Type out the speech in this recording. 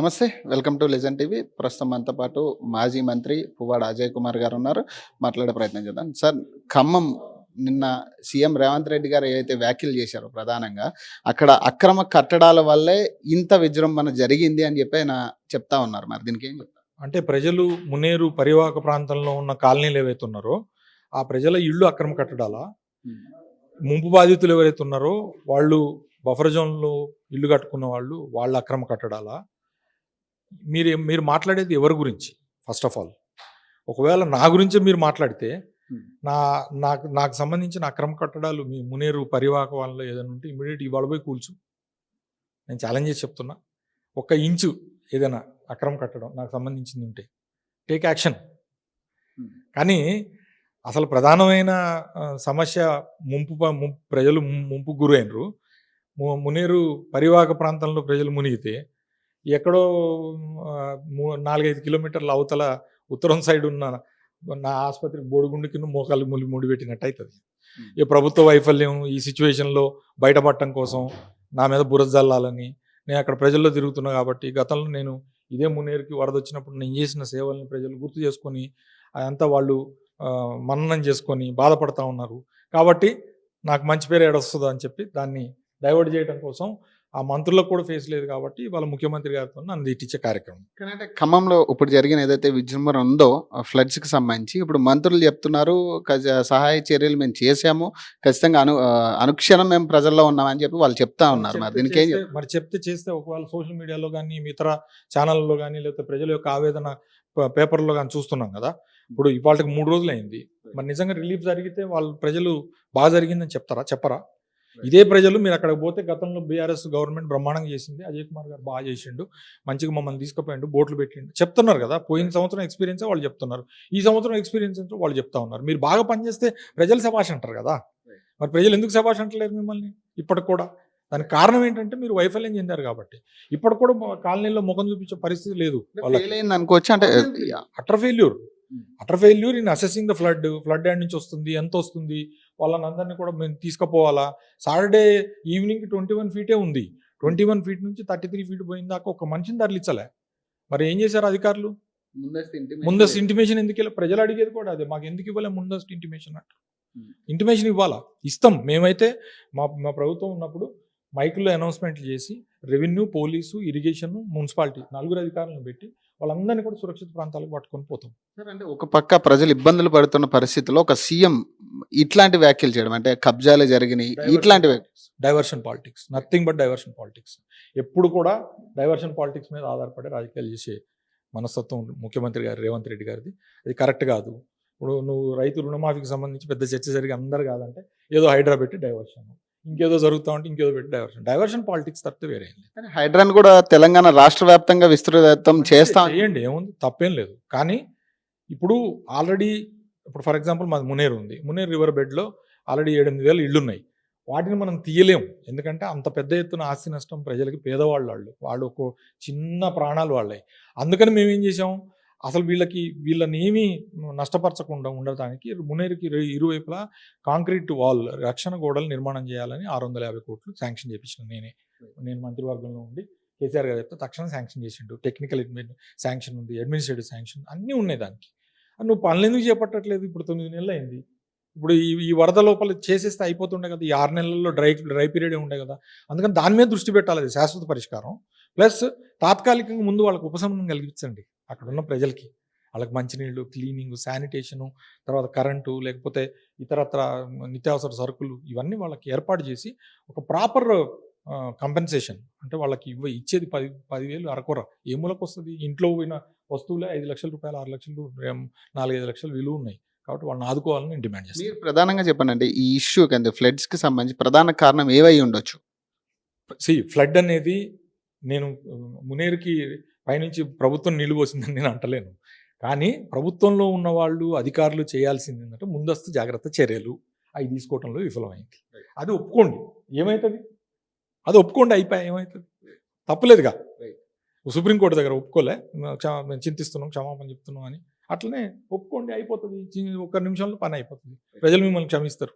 నమస్తే. Welcome to legend TV. ప్రస్తుతం మనతో పాటు మాజీ మంత్రి పువ్వాడ అజయ్ కుమార్ గారు ఉన్నారు. మాట్లాడే ప్రయత్నం చేద్దాం. సార్, ఖమ్మం నిన్న సీఎం రేవంత్ రెడ్డి గారు ఏవైతే వ్యాఖ్యలు చేశారో ప్రధానంగా అక్కడ అక్రమ కట్టడాల వల్లే ఇంత విజృంభణ జరిగింది అని చెప్పి ఆయన చెప్తా ఉన్నారు. మరి దీనికి ఏం చెప్తారు? అంటే ప్రజలు మునేరు పరివాహక ప్రాంతంలో ఉన్న కాలనీలు ఏవైతే ఉన్నారో ఆ ప్రజల ఇళ్ళు అక్రమ కట్టడాలా, ముంపు బాధితులు ఎవరైతే ఉన్నారో వాళ్ళు బఫర్ జోన్లో ఇల్లు కట్టుకున్న వాళ్ళు వాళ్ళ అక్రమ కట్టడాలా? మీరు మాట్లాడేది ఎవరి గురించి? ఫస్ట్ ఆఫ్ ఆల్, ఒకవేళ నా గురించే మీరు మాట్లాడితే నాకు సంబంధించిన అక్రమ కట్టడాలు మీ మునేరు పరివాహక వాళ్ళలో ఏదైనా ఉంటే ఇమీడియట్ ఇవాళ పోయి కూల్చు. నేను ఛాలెంజ్ చేసి చెప్తున్నా. 1 ఇంచు ఏదైనా అక్రమ కట్టడం నాకు సంబంధించింది ఉంటే టేక్ యాక్షన్. కానీ అసలు ప్రధానమైన సమస్య ప్రజలు ముంపు గురైనరు. మునేరు పరివాహక ప్రాంతంలో ప్రజలు మునిగితే ఎక్కడో 4-5 కిలోమీటర్ల అవతల ఉత్తరం సైడ్ ఉన్న నా ఆసుపత్రికి బోడిగుండు కింద మోకాలు ముడిపెట్టినట్టు అవుతుంది. ఈ ప్రభుత్వ వైఫల్యం ఈ సిచ్యువేషన్లో బయటపడటం కోసం నా మీద బురద జల్లాలని నేను అక్కడ ప్రజల్లో తిరుగుతున్నా. కాబట్టి గతంలో నేను ఇదే మునేరుకి వరద వచ్చినప్పుడు నేను చేసిన సేవల్ని ప్రజలు గుర్తు చేసుకొని అదంతా వాళ్ళు మననం చేసుకొని బాధపడతా ఉన్నారు. కాబట్టి నాకు మంచి పేరు ఏడొస్తుందో అని చెప్పి దాన్ని డైవర్ట్ చేయడం కోసం ఆ మంత్రులకు కూడా ఫేస్ లేదు కాబట్టి వాళ్ళ ముఖ్యమంత్రి గారితో నన్ను ఇట్టించే కార్యక్రమం. కానీ ఖమ్మంలో ఇప్పుడు జరిగిన ఏదైతే విజృంభణ ఉందో ఫ్లడ్స్కి సంబంధించి ఇప్పుడు మంత్రులు చెప్తున్నారు సహాయ చర్యలు మేము చేసాము, ఖచ్చితంగా అనుక్షణం మేము ప్రజల్లో ఉన్నామని చెప్పి వాళ్ళు చెప్తా ఉన్నారు. మరి దీనికి మరి చేస్తే ఒకవేళ సోషల్ మీడియాలో కానీ ఇతర ఛానళ్ళలో కానీ లేకపోతే ప్రజల యొక్క ఆవేదన పేపర్లో కానీ చూస్తున్నాం కదా. ఇప్పుడు ఇవాళకి 3 రోజులు అయింది. మరి నిజంగా రిలీఫ్ జరిగితే వాళ్ళు ప్రజలు బాగా జరిగిందని చెప్పరా? ఇదే ప్రజలు మీరు అక్కడికి పోతే గతంలో బీఆర్ఎస్ గవర్నమెంట్ బ్రహ్మాండంగా చేసింది, అజయ్ కుమార్ గారు బాగా చేసిండు, మంచిగా మమ్మల్ని తీసుకుపోయిండు, బోట్లు పెట్టిండు చెప్తున్నారు కదా. పోయిన సంవత్సరం ఎక్స్పీరియన్స్ వాళ్ళు చెప్తున్నారు, ఈ సంవత్సరం ఎక్స్పీరియన్స్ వాళ్ళు చెప్తా ఉన్నారు. మీరు బాగా పనిచేస్తే ప్రజలు శభాష్ అంటారు కదా. మరి ప్రజలు ఎందుకు శభాష్ అంటలేరు మిమ్మల్ని ఇప్పటికి కూడా? దానికి కారణం ఏంటంటే మీరు వైఫల్యం చెందారు కాబట్టి. ఇప్పటికి కూడా కాలనీలో ముఖం చూపించే పరిస్థితి లేదు. అనుకోవచ్చు అంటే utter failure in assessing the flood add నుంచి వస్తుంది, ఎంత వస్తుంది, వాళ్ళని అందరినీ కూడా మేము తీసుకుపోవాలా. సాటర్డే ఈవినింగ్ 21 ఫీటే ఉంది, 21 ఫీట్ నుంచి 33 ఫీట్ పోయిన దాకా ఒక మనిషిని తరలించలే. మరి ఏం చేశారు అధికారులు? ముందస్తు ఇంటిమేషన్ ఎందుకు ఇలా? ప్రజలు అడిగేది కూడా అదే, మాకు ఎందుకు ఇవ్వలే ముందస్తు ఇంటిమేషన్ అంట. ఇంటిమేషన్ ఇవ్వాలా, ఇస్తాం. మేమైతే మా ప్రభుత్వం ఉన్నప్పుడు మైకుల్లో అనౌన్స్మెంట్లు చేసి రెవెన్యూ, పోలీసు, ఇరిగేషన్, మున్సిపాలిటీ 4 అధికారులను పెట్టి వాళ్ళందరినీ కూడా సురక్షిత ప్రాంతాలకు పట్టుకొని పోతాం. సార్, అంటే ఒక పక్క ప్రజలు ఇబ్బందులు పడుతున్న పరిస్థితుల్లో ఒక సీఎం ఇట్లాంటి వ్యాఖ్యలు చేయడం అంటే కబ్జాలు జరిగినాయి, ఇట్లాంటి diversion politics, nothing but diversion politics. ఎప్పుడు కూడా డైవర్షన్ పాలిటిక్స్ మీద ఆధారపడే రాజకీయాలు చేసే మనస్తత్వం ముఖ్యమంత్రి గారు రేవంత్ రెడ్డి గారిది. అది కరెక్ట్ కాదు. ఇప్పుడు నువ్వు రైతు రుణమాఫీకి సంబంధించి పెద్ద చర్చ జరిగి అందరు కాదంటే ఏదో హైడ్రా పెట్టి డైవర్షన్, ఇంకేదో జరుగుతా ఉంటే ఇంకేదో పెట్టి డైవర్షన్ పాలిటిక్స్ తప్పితే వేరే. హైడ్రాన్ కూడా తెలంగాణ రాష్ట్ర వ్యాప్తంగా విస్తృతం చేయండి, ఏముంది, తప్పేం లేదు. కానీ ఇప్పుడు ఆల్రెడీ ఇప్పుడు ఫర్ ఎగ్జాంపుల్ మాది మునేరు ఉంది. మునేరు రివర్ బెడ్లో ఆల్రెడీ 8,000 ఇళ్ళు ఉన్నాయి. వాటిని మనం తీయలేము, ఎందుకంటే అంత పెద్ద ఎత్తున ఆస్తి నష్టం ప్రజలకి, పేదవాళ్ళు వాళ్ళు ఒక చిన్న ప్రాణాలు వాళ్ళే. అందుకని మేము ఏం చేసాం, అసలు వీళ్ళని ఏమీ నష్టపరచకుండా ఉండటానికి మునేరుకి ఇరువైపులా కాంక్రీట్ వాల్, రక్షణ గోడలు నిర్మాణం చేయాలని 650 కోట్లు శాంక్షన్ చేయించిన నేను మంత్రివర్గంలో ఉండి కేసీఆర్ గారు చెప్తే తక్షణం శాంక్షన్ చేసిండు. టెక్నికల్ శాంక్షన్ ఉంది, అడ్మినిస్ట్రేటివ్ శాంక్షన్ అన్నీ ఉన్నాయి. దానికి నువ్వు పనులు ఎందుకు చేపట్టట్లేదు? ఇప్పుడు 9 నెలలు అయింది. ఇప్పుడు ఈ వరద లోపల చేసేస్తే అయిపోతుండే కదా. ఈ 6 నెలల్లో డ్రై పీరియడ్ ఉండే కదా. అందుకని దాని మీద దృష్టి పెట్టాలి, అది శాశ్వత పరిష్కారం. ప్లస్ తాత్కాలికంగా ముందు వాళ్ళకి ఉపశమనం కలిగించండి. అక్కడ ఉన్న ప్రజలకి వాళ్ళకి మంచినీళ్ళు, క్లీనింగ్, శానిటేషను, తర్వాత కరెంటు, లేకపోతే ఇతరత్ర నిత్యావసర సరుకులు ఇవన్నీ వాళ్ళకి ఏర్పాటు చేసి ఒక ప్రాపర్ కంపెన్సేషన్, అంటే వాళ్ళకి ఇచ్చేది 10,000 అరకొర ఏ మూలకు వస్తుంది? ఇంట్లో పోయిన వస్తువులే 5 లక్షల రూపాయలు, 6 లక్షలు, 4-5 లక్షలు విలువ ఉన్నాయి. కాబట్టి వాళ్ళని ఆదుకోవాలని నేను డిమాండ్ చేస్తాను. మీరు ప్రధానంగా చెప్పండి, అంటే ఈ ఇష్యూ కింద ఫ్లడ్స్కి సంబంధించి ప్రధాన కారణం ఏవై ఉండొచ్చు? ఫ్లడ్ అనేది నేను మునేరుకి పైనుంచి ప్రభుత్వం నీళ్లు పోసిందని నేను అంటలేను. కానీ ప్రభుత్వంలో ఉన్న వాళ్ళు, అధికారులు చేయాల్సింది ఏంటంటే ముందస్తు జాగ్రత్త చర్యలు అవి తీసుకోవడంలో విఫలమైంది. అది ఒప్పుకోండి, ఏమవుతుంది? అది ఒప్పుకోండి, అయిపోయి ఏమవుతుంది? తప్పులేదుగా. సుప్రీంకోర్టు దగ్గర ఒప్పుకోలే, మేము చింతిస్తున్నాం, క్షమాపణ చెప్తున్నాం అని. అట్లనే ఒప్పుకోండి, అయిపోతుంది. 1 నిమిషంలో పని అయిపోతుంది. ప్రజలు మిమ్మల్ని క్షమిస్తారు.